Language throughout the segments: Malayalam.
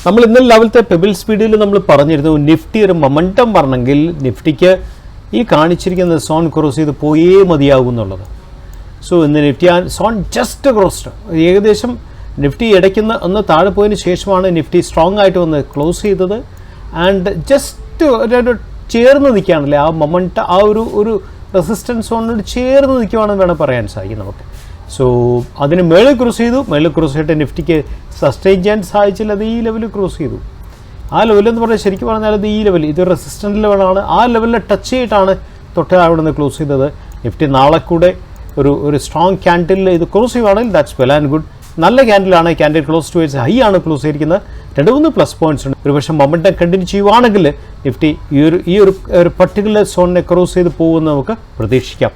നമ്മൾ ഇന്നലെ രാവിലത്തെ പെബിൾ സ്പീഡിൽ നമ്മൾ പറഞ്ഞിരുന്നു നിഫ്റ്റി ഒരു മൊമെൻറ്റം പറഞ്ഞെങ്കിൽ നിഫ്റ്റിക്ക് ഈ കാണിച്ചിരിക്കുന്ന സോൺ ക്രോസ് ചെയ്ത് പോയേ മതിയാകും എന്നുള്ളത്. സോ ഇന്ന് നിഫ്റ്റി സോൺ ജസ്റ്റ് ക്രോസ്ഡ്, ഏകദേശം നിഫ്റ്റി ഇടയ്ക്കുന്ന ഒന്ന് താഴെ പോയതിന് ശേഷമാണ് നിഫ്റ്റി സ്ട്രോങ് ആയിട്ട് വന്ന് ക്ലോസ് ചെയ്തത്. ആൻഡ് ജസ്റ്റ് ഒരു ചേർന്ന് നിൽക്കുകയാണല്ലേ, ആ മൊമെൻറ്റ് ആ ഒരു റെസിസ്റ്റൻസ് സോണിനോട് ചേർന്ന് നിൽക്കുവാണെന്ന് വേണം പറയാൻ സാധിക്കും നമുക്ക്. സോ അതിന് മേളിൽ ക്രോസ് ചെയ്തു, മേളിൽ ക്രോസ് ചെയ്തിട്ട് നിഫ്റ്റിക്ക് സസ്റ്റെയിൻ ചെയ്യാൻ സാധിച്ചില്ല. അത് ഈ ലെവലിൽ ക്രോസ് ചെയ്തു. ആ ലെവലെന്ന് പറഞ്ഞാൽ ശരിക്കും പറഞ്ഞാൽ അത് ഈ ലെവൽ, ഇത് റെസിസ്റ്റൻ്റ് ലെവലാണ്. ആ ലെവലിൽ ടച്ച് ചെയ്തിട്ടാണ് തൊട്ട് അവിടെ നിന്ന് ക്ലോസ് ചെയ്തത്. നിഫ്റ്റി നാളെ കൂടെ ഒരു സ്ട്രോങ് ക്യാൻഡിൽ ഇത് ക്ലോസ് ചെയ്യുവാണെങ്കിൽ ദാറ്റ്സ് വെൽ ആൻഡ് ഗുഡ്. നല്ല ക്യാൻഡിലാണ്, ക്യാൻഡിൽ ക്ലോസ് ടു ഹൈ ആണ് ക്ലോസ് ചെയ്തിരിക്കുന്നത്. 2-3 പ്ലസ് പോയിന്റ്സ് ഉണ്ട്. ഒരു പക്ഷേ മൊമെൻറ്റം കണ്ടിന്യൂ ചെയ്യുവാണെങ്കിൽ നിഫ്റ്റി ഈ ഒരു പർട്ടിക്കുലർ സോണിനെ ക്രോസ് ചെയ്ത് പോകുമെന്ന് നമുക്ക് പ്രതീക്ഷിക്കാം.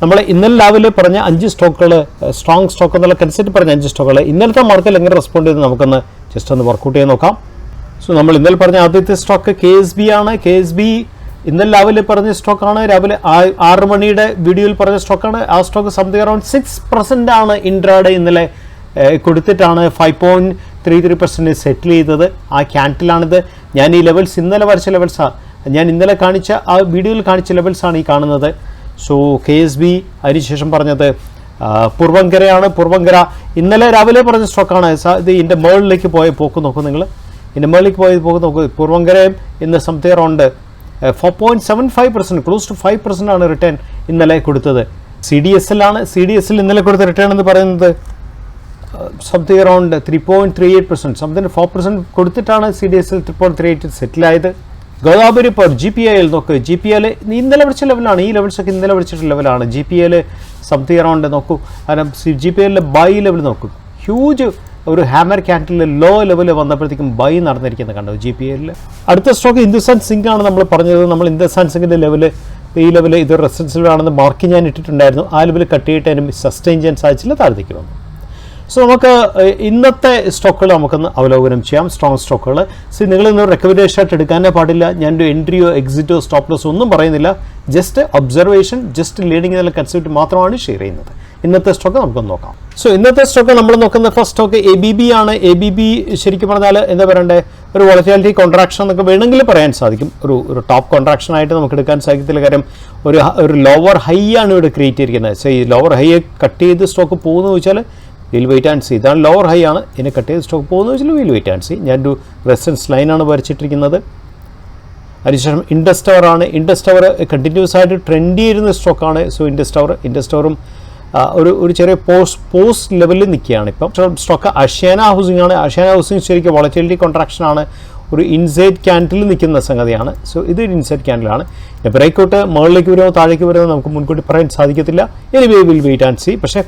നമ്മൾ ഇന്നലെ രാവിലെ പറഞ്ഞ 5 സ്റ്റോക്കുകൾ, സ്ട്രോങ് സ്റ്റോക്ക് എന്നുള്ള കൺസെപ്റ്റ് പറഞ്ഞ 5 സ്റ്റോക്കുകൾ ഇന്നലത്തെ മാർക്കറ്റിൽ എങ്ങനെ റെസ്പോണ്ട് ചെയ്ത് നമുക്കൊന്ന് ജസ്റ്റ് ഒന്ന് വർക്കൗട്ട് ചെയ്ത് നോക്കാം. സോ നമ്മൾ ഇന്നലെ പറഞ്ഞ ആദ്യത്തെ സ്റ്റോക്ക് KSB ആണ്. KSB ഇന്നലെ രാവിലെ പറഞ്ഞ സ്റ്റോക്കാണ്, രാവിലെ 6 മണിയുടെ വീഡിയോയിൽ പറഞ്ഞ സ്റ്റോക്കാണ്. ആ സ്റ്റോക്ക് സംതിങ് അറൗണ്ട് 6% ആണ് ഇൻട്രാഡേ ഇന്നലെ കൊടുത്തിട്ടാണ് 5.33% സെറ്റിൽ ചെയ്തത്. ആ ക്യാൻഡിലാണിത്. ഞാൻ ഈ ലെവൽസ് ഇന്നലെ വരച്ച ലെവൽസാണ്, ഞാൻ ഇന്നലെ കാണിച്ച ആ വീഡിയോയിൽ കാണിച്ച ലെവൽസാണ് ഈ കാണുന്നത്. സോ KSB അതിനുശേഷം പറഞ്ഞത് പൂർവങ്കരയാണ്. പൂർവങ്കര ഇന്നലെ രാവിലെ പറഞ്ഞ സ്റ്റോക്കാണ്. ഇത് ഇതിൻ്റെ മുകളിലേക്ക് പോയ പോക്ക് നോക്കൂ നിങ്ങൾ, ഇതിൻ്റെ മുകളിലേക്ക് പോയ പോക്ക് നോക്കൂ. പൂർവങ്കരയും ഇന്ന് സംതിങ് അറൗണ്ട് 4.75%, ക്ലോസ് ടു 5% ആണ് റിട്ടേൺ ഇന്നലെ കൊടുത്തത്. CDSL ആണ്. CDSL ഇന്നലെ കൊടുത്ത റിട്ടേൺ എന്ന് പറയുന്നത് സംതിങ് അറൗണ്ട് 3.38%, സംതിങ് 4% കൊടുത്തിട്ടാണ് CDSL 3.38 സെറ്റിലായത്. ഗോദാവരി ഇപ്പോൾ GPIL നോക്ക്, GPIL ഇന്നലെ വിളിച്ച ലെവലാണ്. ഈ ലെവൽസൊക്കെ ഇന്നലെ വിളിച്ചിട്ട് ലെവലാണ്. GPIL സംതിങ് അറൗണ്ട് നോക്കൂ, കാരണം GPIL ബൈ ലെവൽ നോക്കൂ, ഹ്യൂജ് ഒരു ഹാമർ ക്യാൻഡിൽ ലോ ലെവൽ വന്നപ്പോഴത്തേക്കും ബൈ നടന്നിരിക്കുന്നത് കണ്ടോ GPIL. അടുത്ത സ്റ്റോക്ക് ഹിന്ദുസ്ഥാൻ സിങ്ക് ആണ് നമ്മൾ പറഞ്ഞത്. നമ്മൾ ഹിന്ദുസ്ഥാൻ സിങ്കിൻ്റെ ലെവല് ഈ ലെവൽ ഇത് റെസിസ്റ്റൻസിലാണെന്ന് മാർക്ക് ഞാൻ ഇട്ടിട്ടുണ്ടായിരുന്നു. ആ ലെവൽ കട്ട് ചെയ്തിട്ട് അതിന് സസ്റ്റെയിൻ ചെയ്യാൻ സാധിച്ചില്ല, താഴത്തേക്ക് വന്നു. സോ നമുക്ക് ഇന്നത്തെ സ്റ്റോക്കുകൾ നമുക്കൊന്ന് അവലോകനം ചെയ്യാം, സ്ട്രോങ് സ്റ്റോക്കുകൾ. സോ നിങ്ങളിന്ന് റെക്കമെൻഡേഷൻ ആയിട്ട് എടുക്കാനേ പാടില്ല. ഞാനൊരു എൻട്രിയോ എക്സിറ്റോ സ്റ്റോപ്പ് ലോസോ ഒന്നും പറയുന്നില്ല. ജസ്റ്റ് ഒബ്സർവേഷൻ, ജസ്റ്റ് ലീഡിങ് എന്നുള്ള കൺസെപ്റ്റ് മാത്രമാണ് ഷെയർ ചെയ്യുന്നത്. ഇന്നത്തെ സ്റ്റോക്ക് നമുക്കൊന്ന് നോക്കാം. സോ ഇന്നത്തെ സ്റ്റോക്ക് നമ്മൾ നോക്കുന്ന ഫസ്റ്റ് സ്റ്റോക്ക് ABB ആണ്. ABB ശരിക്കും പറഞ്ഞാൽ എന്താ പറയണ്ടേ, ഒരു വോളറ്റിലിറ്റി കോൺട്രാക്ഷൻ എന്നൊക്കെ വേണമെങ്കിൽ പറയാൻ സാധിക്കും. ഒരു ടോപ്പ് കോൺട്രാക്ഷൻ ആയിട്ട് നമുക്ക് എടുക്കാൻ സാധിക്കത്തില്ല. കാര്യം ഒരു ലോവർ ഹൈ ആണ് ഇവിടെ ക്രിയേറ്റ് ചെയ്തിരിക്കുന്നത്. സോ ഈ ലോവർ ഹൈയെ കട്ട് ചെയ്ത് സ്റ്റോക്ക് പോകുന്നു ചോദിച്ചാൽ വിൽ വെയിറ്റ് ആൻഡ് സി. ഇതാണ് ലോവർ ഹൈ ആണ്, ഇതിനെ കട്ട് ചെയ്ത് സ്റ്റോക്ക് പോകുന്നു വെച്ചാൽ വിൽ വെയിറ്റ് ആൻഡ് സി. ഞാനൊരു റെസിസ്റ്റൻസ് ലൈനാണ് വരച്ചിട്ടിരിക്കുന്നത്. അതിനുശേഷം ഇൻഡസ് ടവർ ആണ്. ഇൻഡസ് ടവർ കണ്ടിന്യൂസ് ആയിട്ട് ട്രെൻഡ് ചെയ്യുന്ന സ്റ്റോക്കാണ്. സോ ഇൻഡസ് ടവറും ഒരു ചെറിയ പോസ്റ്റ് ലെവലിൽ നിൽക്കുകയാണ് ഇപ്പം. സ്റ്റോക്ക് അഷ്യാന ഹൗസിംഗ് ആണ്. അഷ്യാന ഹൗസിംഗ് ശരിക്കും വോളറ്റിലിറ്റി കോൺട്രാക്ഷൻ ആണ്, ഒരു ഇൻസൈഡ് ക്യാൻഡിൽ നിൽക്കുന്ന സംഗതിയാണ്. സോ ഇത് ഇൻസൈഡ് ക്യാൻഡിലാണ്. ബ്രേക്കൗട്ട് മുകളിലേക്ക് വരുമോ താഴേക്ക് വരുമോ നമുക്ക് മുൻകൂട്ടി പറയാൻ സാധിക്കത്തില്ല. Anyway will wait and see. പക്ഷേ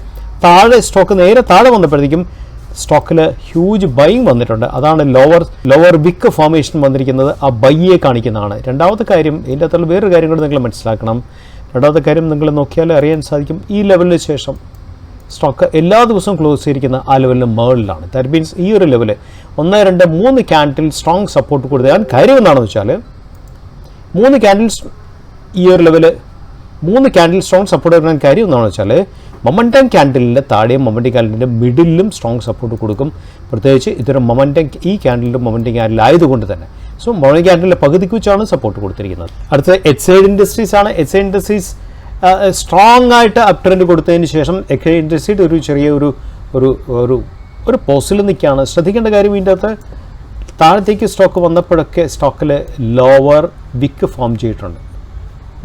താഴെ സ്റ്റോക്ക് നേരെ താഴെ വന്നപ്പോഴത്തേക്കും സ്റ്റോക്കിൽ ഹ്യൂജ് ബൈങ് വന്നിട്ടുണ്ട്. അതാണ് ലോവർ വിക്ക് ഫോർമേഷൻ വന്നിരിക്കുന്നത്. ആ ബൈയെ കാണിക്കുന്നതാണ്. രണ്ടാമത്തെ കാര്യം, ഇതിൻ്റെ അകത്തുള്ള വേറൊരു കാര്യം കൂടി നിങ്ങൾ മനസ്സിലാക്കണം. രണ്ടാമത്തെ കാര്യം നിങ്ങൾ നോക്കിയാൽ അറിയാൻ സാധിക്കും, ഈ ലെവലിന് ശേഷം സ്റ്റോക്ക് എല്ലാ ദിവസവും ക്ലോസ് ചെയ്തിരിക്കുന്ന ആ ലെവലിന് മുകളിലാണ്. ദാറ്റ് മീൻസ് ഈ ഒരു ലെവല് 1, 2, 3 ക്യാൻഡിൽ സ്ട്രോങ് സപ്പോർട്ട് കൊടുക്കാൻ കാര്യം എന്താണെന്ന് വെച്ചാൽ 3 ക്യാൻഡിൽസ് ഈ ഒരു ലെവല് 3 ക്യാൻഡിൽ സ്ട്രോങ് സപ്പോർട്ട് കൊടുക്കാൻ കാര്യം എന്താണെന്ന് വെച്ചാൽ മൊമെൻറ്റം ക്യാൻഡിലിൻ്റെ താഴെയും മൊമെൻറ്റം ക്യാൻഡിലിൻ്റെ മിഡിലും സ്ട്രോങ് സപ്പോർട്ട് കൊടുക്കും. പ്രത്യേകിച്ച് ഇതൊരു ഈ ക്യാൻഡിലിൻ്റെ മൊമെൻറ്റം ക്യാൻഡിൽ ആയതുകൊണ്ട് തന്നെ. സോ മൊമെൻറ്റം ക്യാൻഡിലിൻ്റെ പകുതിക്ക് വെച്ചാണ് സപ്പോർട്ട് കൊടുത്തിരിക്കുന്നത്. അടുത്തത് എക്സൈഡ് ഇൻഡസ്ട്രീസ് ആണ്. എക്സൈഡ് ഇൻഡസ്ട്രീസ് സ്ട്രോങ് ആയിട്ട് അപ് ട്രെൻഡ് കൊടുത്തതിന് ശേഷം എക്സൈഡ് ഇൻഡസ്ട്രീസ് ഒരു ചെറിയ ഒരു പോസിൽ നിൽക്കുകയാണ്. ശ്രദ്ധിക്കേണ്ട കാര്യം, ഇതിൻ്റെ അകത്ത് താഴത്തേക്ക് സ്റ്റോക്ക് വന്നപ്പോഴൊക്കെ സ്റ്റോക്കിൽ ലോവർ വിക്ക് ഫോം ചെയ്തിട്ടുണ്ട്.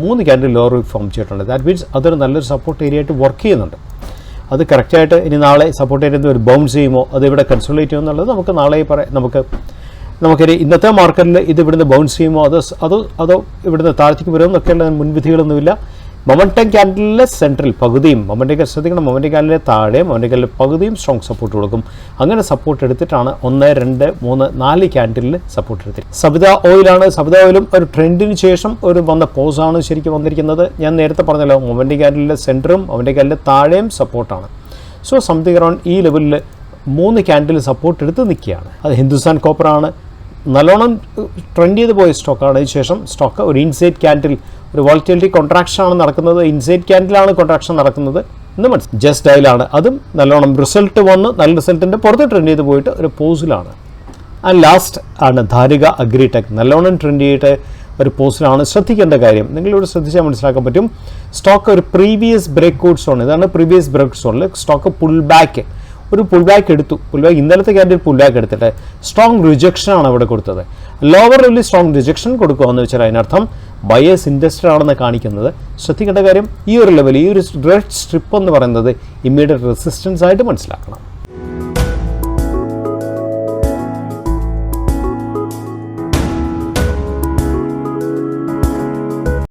3 ക്യാൻഡിൽ ലോവർ വിക്ക് ഫോം ചെയ്തിട്ടുണ്ട്. ദാറ്റ് മീൻസ് അതൊരു നല്ലൊരു സപ്പോർട്ട് ഏരിയ ആയിട്ട് വർക്ക് ചെയ്യുന്നുണ്ട്. അത് കറക്റ്റായിട്ട് ഇനി നാളെ സപ്പോർട്ട് ഏരിയ ഒരു ബൗൺസ് ചെയ്യുമോ, അത് ഇവിടെ കൺസോളിഡേറ്റ് ചെയ്യുമോ എന്നുള്ളത് നമുക്ക് നാളെ പറയാം. നമുക്കൊരു ഇന്നത്തെ മാർക്കറ്റിൽ ഇത് ഇവിടുന്ന് ബൗൺസ് ചെയ്യുമോ അതോ ഇവിടുന്ന് താഴത്തേക്ക് വരുമോ എന്നൊക്കെയുള്ള മുൻവിധികളൊന്നുമില്ല. മൊമെൻറ്റം ക്യാൻഡിലിലെ സെൻട്രൽ പകുതിയും ശ്രദ്ധിക്കണം, മൊമെൻറ്റം ക്യാൻഡിലെ താഴെ മൊമെൻറ്റം ക്യാൻഡിലെ പകുതിയും സ്ട്രോങ് സപ്പോർട്ട് കൊടുക്കും. അങ്ങനെ സപ്പോർട്ട് എടുത്തിട്ടാണ് 1, 2, 3, 4 ക്യാൻഡിലിൽ സപ്പോർട്ട് എടുത്തിട്ട്. സബിത ഓയിലാണ്. സബിത ഓയിലും ഒരു ട്രെൻഡിന് ശേഷം വന്ന പോസാണ് ശരിക്കും വന്നിരിക്കുന്നത്. ഞാൻ നേരത്തെ പറഞ്ഞല്ലോ, മൊമെൻറ്റം ക്യാൻഡിലിലെ സെൻറ്ററും മൊമെൻറ്റം ക്യാൻഡിലെ താഴെയും സപ്പോർട്ടാണ്. സോ സംതിങ് അറൗണ്ട് ഈ ലെവലിൽ 3 ക്യാൻഡിൽ സപ്പോർട്ട് എടുത്ത് നിൽക്കുകയാണ്. അത് ഹിന്ദുസ്ഥാൻ കോപ്പറാണ്. നല്ലോണം ട്രെൻഡ് ചെയ്ത് പോയ സ്റ്റോക്കാണ്. അതിനുശേഷം സ്റ്റോക്ക് ഒരു ഇൻസൈഡ് ക്യാൻഡിൽ, ഒരു വോളറ്റിലിറ്റി കോൺട്രാക്ഷൻ ആണ് നടക്കുന്നത്. ഇൻസൈഡ് ക്യാൻഡിലാണ് കോൺട്രാക്ഷൻ നടക്കുന്നത് എന്ന് മനസ്സിലായി. ജസ്റ്റ് ഡയലാണ്. അതും നല്ലോണം റിസൾട്ട് വന്ന് നല്ല റിസൾട്ടിൻ്റെ പുറത്ത് ട്രെൻഡ് ചെയ്ത് പോയിട്ട് ഒരു പോസിലാണ്. ആൻഡ് ലാസ്റ്റ് ആണ് ധാരിക അഗ്രിടെക്. നല്ലോണം ട്രെൻഡ് ചെയ്തിട്ട് ഒരു പോസ്റ്റിലാണ്. ശ്രദ്ധിക്കേണ്ട കാര്യം നിങ്ങളിവിടെ ശ്രദ്ധിച്ചാൽ മനസ്സിലാക്കാൻ പറ്റും, സ്റ്റോക്ക് ഒരു പ്രീവിയസ് ബ്രേക്ക് ഔട്ട് സോൺ, ഇതാണ് പ്രീവിയസ് ബ്രേക്ക് സോണിൽ സ്റ്റോക്ക് പുൾ ബാക്ക് എടുത്തു. ഇന്നലത്തെ ക്യാൻഡിൽ പുൾ ബാക്ക് എടുത്തിട്ട് സ്ട്രോങ് റിജക്ഷനാണ് അവിടെ കൊടുത്തത്. ലോവർ ലെവലിൽ സ്ട്രോങ് റിജക്ഷൻ കൊടുക്കുക എന്ന് വെച്ചാൽ അതിനർത്ഥം ബയേഴ്സ് ഇൻട്രസ്റ്റഡ് ആണെന്ന് കാണിക്കുന്നത്. ശ്രദ്ധിക്കേണ്ട കാര്യം ഈ ഒരു ലെവൽ, ഈ ഒരു റെഡ് സ്ട്രിപ്പ് എന്ന് പറയുന്നത് ഇമ്മീഡിയറ്റ് റെസിസ്റ്റൻസ് ആയിട്ട് മനസ്സിലാക്കണം.